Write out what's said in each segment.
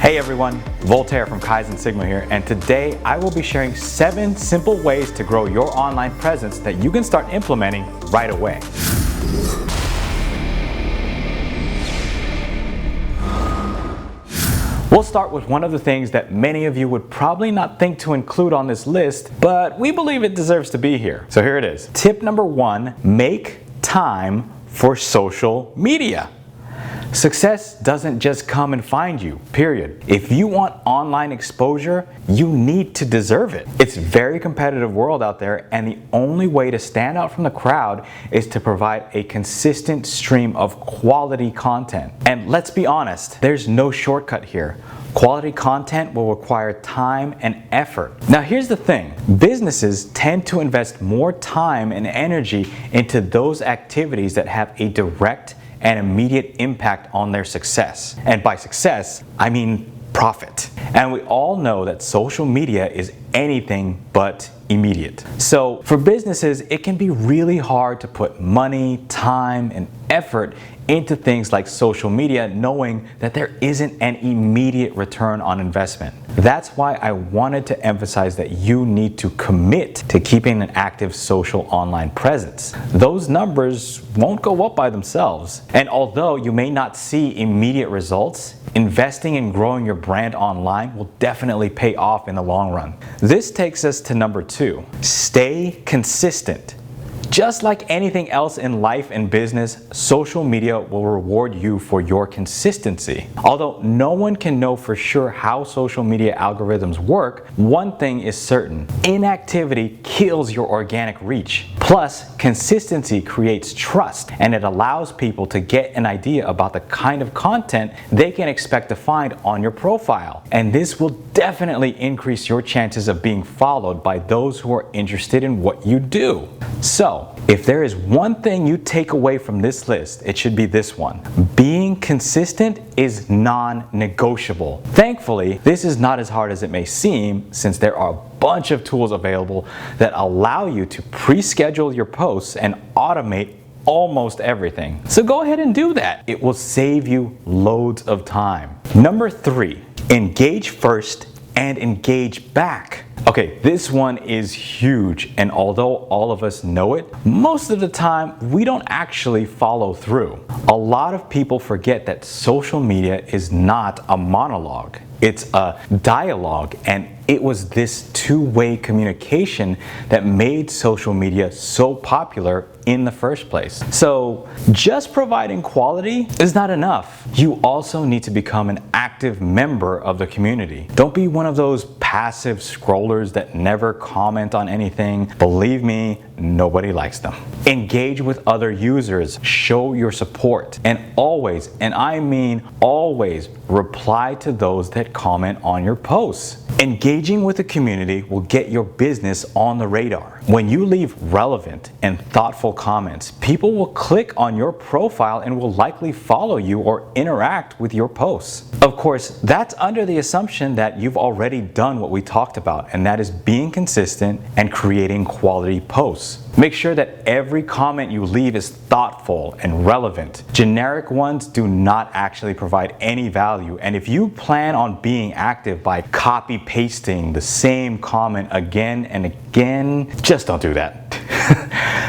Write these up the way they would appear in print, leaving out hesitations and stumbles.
Hey everyone, Voltaire from Kaizen Sigma here, and today I will be sharing 7 simple ways to grow your online presence that you can start implementing right away. We'll start with one of the things that many of you would probably not think to include on this list, but we believe it deserves to be here. So here it is. Tip number 1, make time for social media. Success doesn't just come and find you, period. If you want online exposure, you need to deserve it. It's a very competitive world out there, and the only way to stand out from the crowd is to provide a consistent stream of quality content. And let's be honest, there's no shortcut here. Quality content will require time and effort. Now here's the thing, businesses tend to invest more time and energy into those activities that have a direct and immediate impact on their success. And by success, I mean profit. And we all know that social media is anything but immediate. So for businesses, it can be really hard to put money, time, and effort into things like social media, knowing that there isn't an immediate return on investment. That's why I wanted to emphasize that you need to commit to keeping an active social online presence. Those numbers won't go up by themselves. And although you may not see immediate results, investing in growing your brand online will definitely pay off in the long run. This takes us to number 2, stay consistent. Just like anything else in life and business, social media will reward you for your consistency. Although no one can know for sure how social media algorithms work, one thing is certain: inactivity kills your organic reach. Plus, consistency creates trust, and it allows people to get an idea about the kind of content they can expect to find on your profile. And this will definitely increase your chances of being followed by those who are interested in what you do. So, if there is one thing you take away from this list, it should be this one: being consistent is non-negotiable. Thankfully, this is not as hard as it may seem, since there are a bunch of tools available that allow you to pre-schedule your posts and automate almost everything. So go ahead and do that. It will save you loads of time. Number 3, engage first and engage back. Okay, this one is huge, and although all of us know it, most of the time we don't actually follow through. A lot of people forget that social media is not a monologue. It's a dialogue, and it was this two-way communication that made social media so popular in the first place. So just providing quality is not enough. You also need to become an active member of the community. Don't be one of those passive scrollers that never comment on anything. Believe me, nobody likes them. Engage with other users, show your support, and always, and I mean always, reply to those that comment on your posts. Engaging with the community will get your business on the radar. When you leave relevant and thoughtful comments, people will click on your profile and will likely follow you or interact with your posts. Of course, that's under the assumption that you've already done what we talked about, and that is being consistent and creating quality posts. Make sure that every comment you leave is thoughtful and relevant. Generic ones do not actually provide any value, and if you plan on being active by copy-pasting the same comment again and again, just don't do that.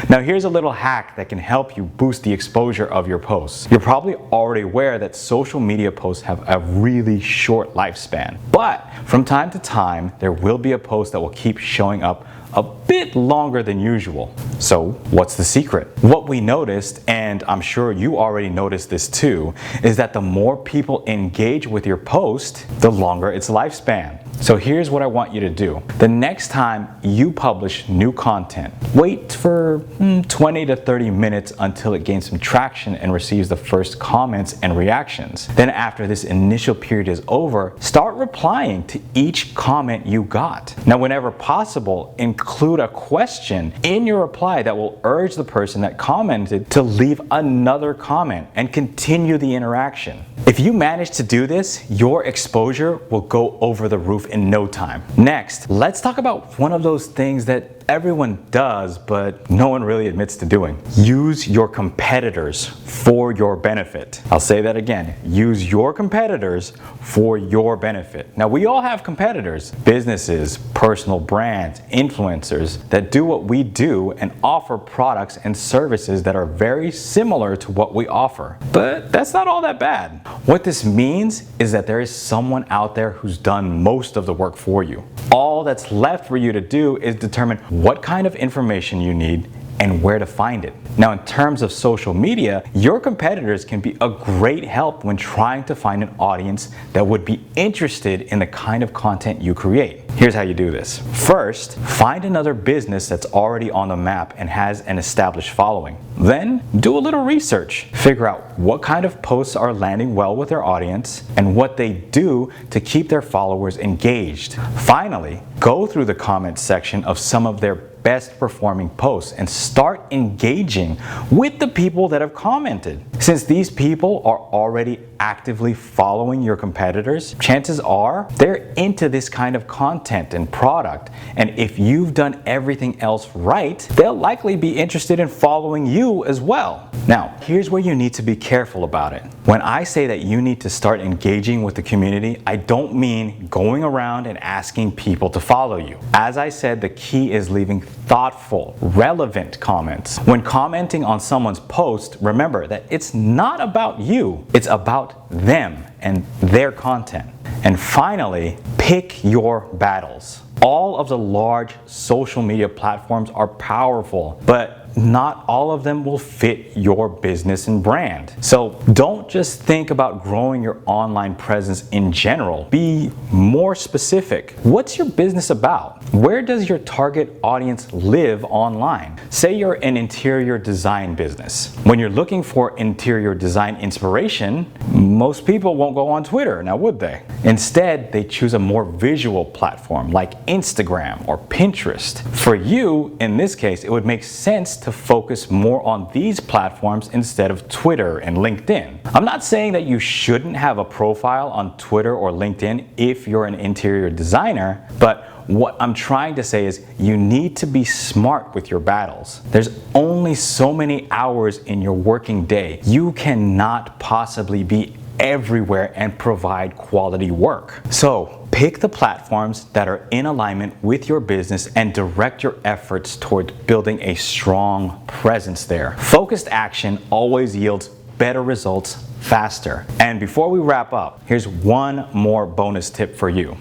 Now here's a little hack that can help you boost the exposure of your posts. You're probably already aware that social media posts have a really short lifespan, but from time to time there will be a post that will keep showing up a bit longer than usual. So what's the secret? What we noticed, and I'm sure you already noticed this too, is that the more people engage with your post, the longer its lifespan. So here's what I want you to do. The next time you publish new content, wait for 20 to 30 minutes until it gains some traction and receives the first comments and reactions. Then after this initial period is over, start replying to each comment you got. Now whenever possible, include a question in your reply that will urge the person that commented to leave another comment and continue the interaction. If you manage to do this, your exposure will go over the roof in no time. Next, let's talk about one of those things that everyone does, but no one really admits to doing. Use your competitors for your benefit. I'll say that again. Use your competitors for your benefit. Now, we all have competitors, businesses, personal brands, influencers that do what we do and offer products and services that are very similar to what we offer. But that's not all that bad. What this means is that there is someone out there who's done most of the work for you. All that's left for you to do is determine what kind of information you need and where to find it. Now, in terms of social media, your competitors can be a great help when trying to find an audience that would be interested in the kind of content you create. Here's how you do this. First, find another business that's already on the map and has an established following. Then, do a little research. Figure out what kind of posts are landing well with their audience and what they do to keep their followers engaged. Finally, go through the comments section of some of their best performing posts and start engaging with the people that have commented. Since these people are already actively following your competitors, chances are they're into this kind of content and product. And if you've done everything else right, they'll likely be interested in following you as well. Now, here's where you need to be careful about it. When I say that you need to start engaging with the community, I don't mean going around and asking people to follow you. As I said, the key is leaving thoughtful, relevant comments. When commenting on someone's post, remember that it's not about you, it's about them and their content. And finally, pick your battles. All of the large social media platforms are powerful, but not all of them will fit your business and brand. So don't just think about growing your online presence in general. Be more specific. What's your business about? Where does your target audience live online? Say you're an interior design business. When you're looking for interior design inspiration, most people won't go on Twitter, now would they? Instead, they choose a more visual platform like Instagram or Pinterest. For you, in this case, it would make sense to focus more on these platforms instead of Twitter and LinkedIn. I'm not saying that you shouldn't have a profile on Twitter or LinkedIn if you're an interior designer, but what I'm trying to say is you need to be smart with your battles. There's only so many hours in your working day. You cannot possibly be everywhere and provide quality work. So pick the platforms that are in alignment with your business and direct your efforts toward building a strong presence there. Focused action always yields better results faster. And before we wrap up, here's one more bonus tip for you.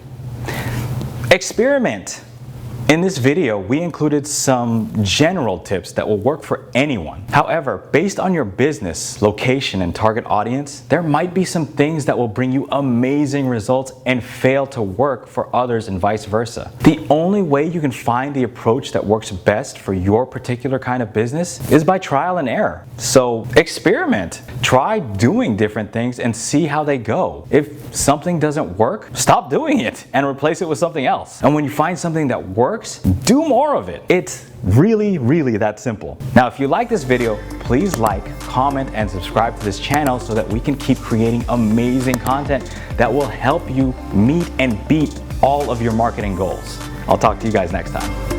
Experiment. In this video, we included some general tips that will work for anyone. However, based on your business, location, and target audience, there might be some things that will bring you amazing results and fail to work for others and vice versa. The only way you can find the approach that works best for your particular kind of business is by trial and error. So experiment. Try doing different things and see how they go. If something doesn't work, stop doing it and replace it with something else. And when you find something that works, do more of it. It's really, really that simple. Now, if you like this video, please like, comment, and subscribe to this channel so that we can keep creating amazing content that will help you meet and beat all of your marketing goals. I'll talk to you guys next time.